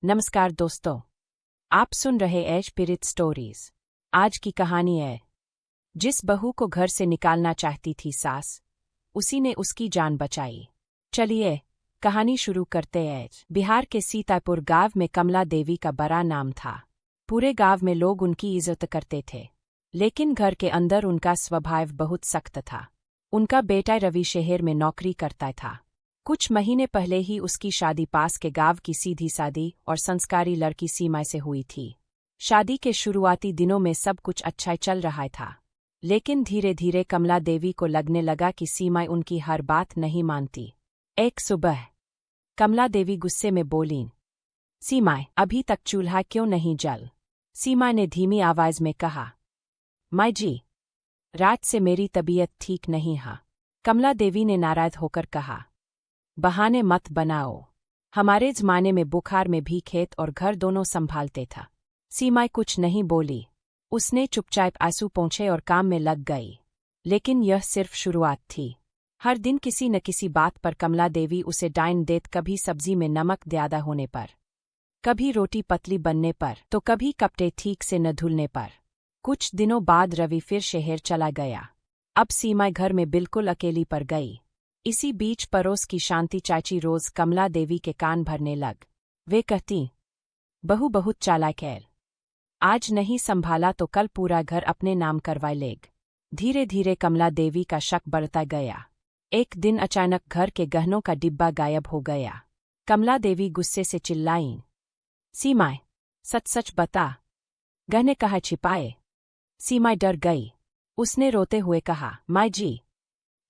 नमस्कार दोस्तों, आप सुन रहे एज पिरित स्टोरीज। आज की कहानी है जिस बहू को घर से निकालना चाहती थी सास, उसी ने उसकी जान बचाई। चलिए कहानी शुरू करते हैं। बिहार के सीतापुर गांव में कमला देवी का बड़ा नाम था। पूरे गांव में लोग उनकी इज्जत करते थे, लेकिन घर के अंदर उनका स्वभाव बहुत सख्त था। उनका बेटा रवि शहर में नौकरी करता था। कुछ महीने पहले ही उसकी शादी पास के गांव की सीधी सादी और संस्कारी लड़की सीमा से हुई थी। शादी के शुरुआती दिनों में सब कुछ अच्छा चल रहा था, लेकिन धीरे धीरे कमला देवी को लगने लगा कि सीमा उनकी हर बात नहीं मानती। एक सुबह कमला देवी गुस्से में बोलीं, सीमा, अभी तक चूल्हा क्यों नहीं जल? सीमा ने धीमी आवाज में कहा, माँ जी, रात से मेरी तबीयत ठीक नहीं है। कमला देवी ने नाराज होकर कहा, बहाने मत बनाओ, हमारे जमाने में बुखार में भी खेत और घर दोनों संभालते था। सीमा कुछ नहीं बोली, उसने चुपचाप आंसू पोंछे और काम में लग गई। लेकिन यह सिर्फ शुरुआत थी। हर दिन किसी न किसी बात पर कमला देवी उसे डांट देत, कभी सब्जी में नमक ज्यादा होने पर, कभी रोटी पतली बनने पर, तो कभी कपड़े ठीक से न धुलने पर। कुछ दिनों बाद रवि फिर शहर चला गया। अब सीमा घर में बिल्कुल अकेली पड़ गई। इसी बीच पड़ोस की शांति चाची रोज कमला देवी के कान भरने लग। वे कहती, बहू बहुत चालाक है, आज नहीं संभाला तो कल पूरा घर अपने नाम करवा लेग। धीरे धीरे कमला देवी का शक बढ़ता गया। एक दिन अचानक घर के गहनों का डिब्बा गायब हो गया। कमला देवी गुस्से से चिल्लाईं, सीमा, सच सच बता, गहने कहाँ छिपाए? सीमा डर गई। उसने रोते हुए कहा, माँ जी,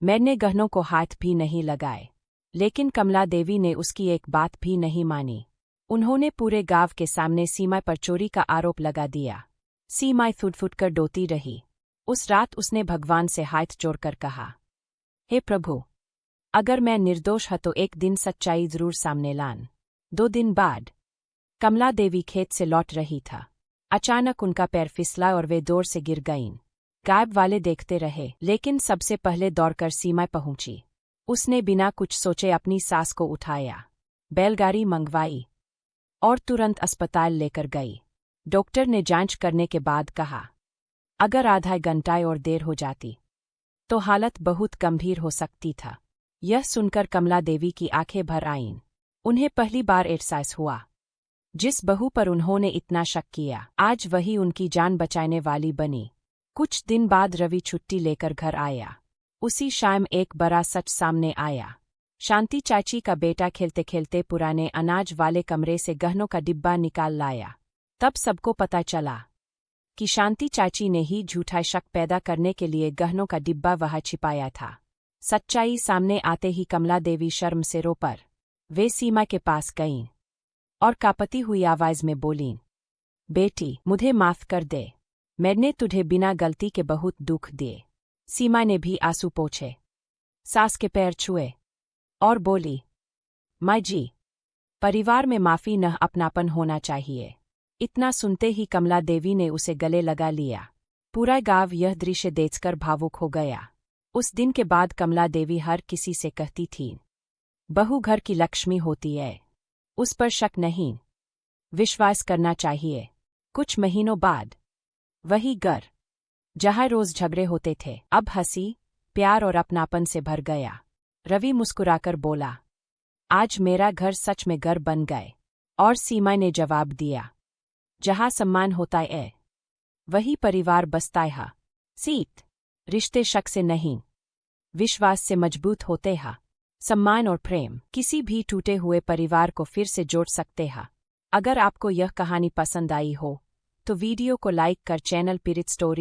मैंने गहनों को हाथ भी नहीं लगाए। लेकिन कमला देवी ने उसकी एक बात भी नहीं मानी। उन्होंने पूरे गांव के सामने सीमा पर चोरी का आरोप लगा दिया। सीमा फुट कर रोती रही। उस रात उसने भगवान से हाथ जोड़कर कहा, हे प्रभु, अगर मैं निर्दोष है तो एक दिन सच्चाई जरूर सामने लान। 2 दिन बाद कमला देवी खेत से लौट रही था। अचानक उनका पैर फिसला और वे दौड़ से गिर गईं। गायब वाले देखते रहे, लेकिन सबसे पहले दौड़कर सीमा पहुंची। उसने बिना कुछ सोचे अपनी सास को उठाया, बैलगाड़ी मंगवाई और तुरंत अस्पताल लेकर गई। डॉक्टर ने जांच करने के बाद कहा, अगर आधा घंटा और देर हो जाती तो हालत बहुत गंभीर हो सकती था। यह सुनकर कमला देवी की आंखें भर आईं। उन्हें पहली बार एहसास हुआ, जिस बहू पर उन्होंने इतना शक किया, आज वही उनकी जान बचाने वाली बनी। कुछ दिन बाद रवि छुट्टी लेकर घर आया। उसी शाम एक बड़ा सच सामने आया। शांति चाची का बेटा खेलते खेलते पुराने अनाज वाले कमरे से गहनों का डिब्बा निकाल लाया। तब सबको पता चला कि शांति चाची ने ही झूठा शक पैदा करने के लिए गहनों का डिब्बा वहां छिपाया था। सच्चाई सामने आते ही कमला देवी शर्म से रो पड़। वे सीमा के पास गईं और कांपती हुई आवाज में बोलीं, बेटी, मुझे माफ कर दे, मैंने तुझे बिना गलती के बहुत दुख दिए। सीमा ने भी आंसू पोंछे, सास के पैर छुए और बोली, माँ जी, परिवार में माफी न अपनापन होना चाहिए। इतना सुनते ही कमला देवी ने उसे गले लगा लिया। पूरा गांव यह दृश्य देखकर भावुक हो गया। उस दिन के बाद कमला देवी हर किसी से कहती थी, बहू घर की लक्ष्मी होती है, उस पर शक नहीं, विश्वास करना चाहिए। कुछ महीनों बाद वही घर, जहाँ रोज झगड़े होते थे, अब हंसी, प्यार और अपनापन से भर गया। रवि मुस्कुराकर बोला, आज मेरा घर सच में घर बन गए। और सीमा ने जवाब दिया, जहाँ सम्मान होता है वही परिवार बसता है। सीत, रिश्ते शक से नहीं, विश्वास से मजबूत होते हैं। सम्मान और प्रेम किसी भी टूटे हुए परिवार को फिर से जोड़ सकते हैं। अगर आपको यह कहानी पसंद आई हो तो वीडियो को लाइक कर चैनल पिरित स्टोरी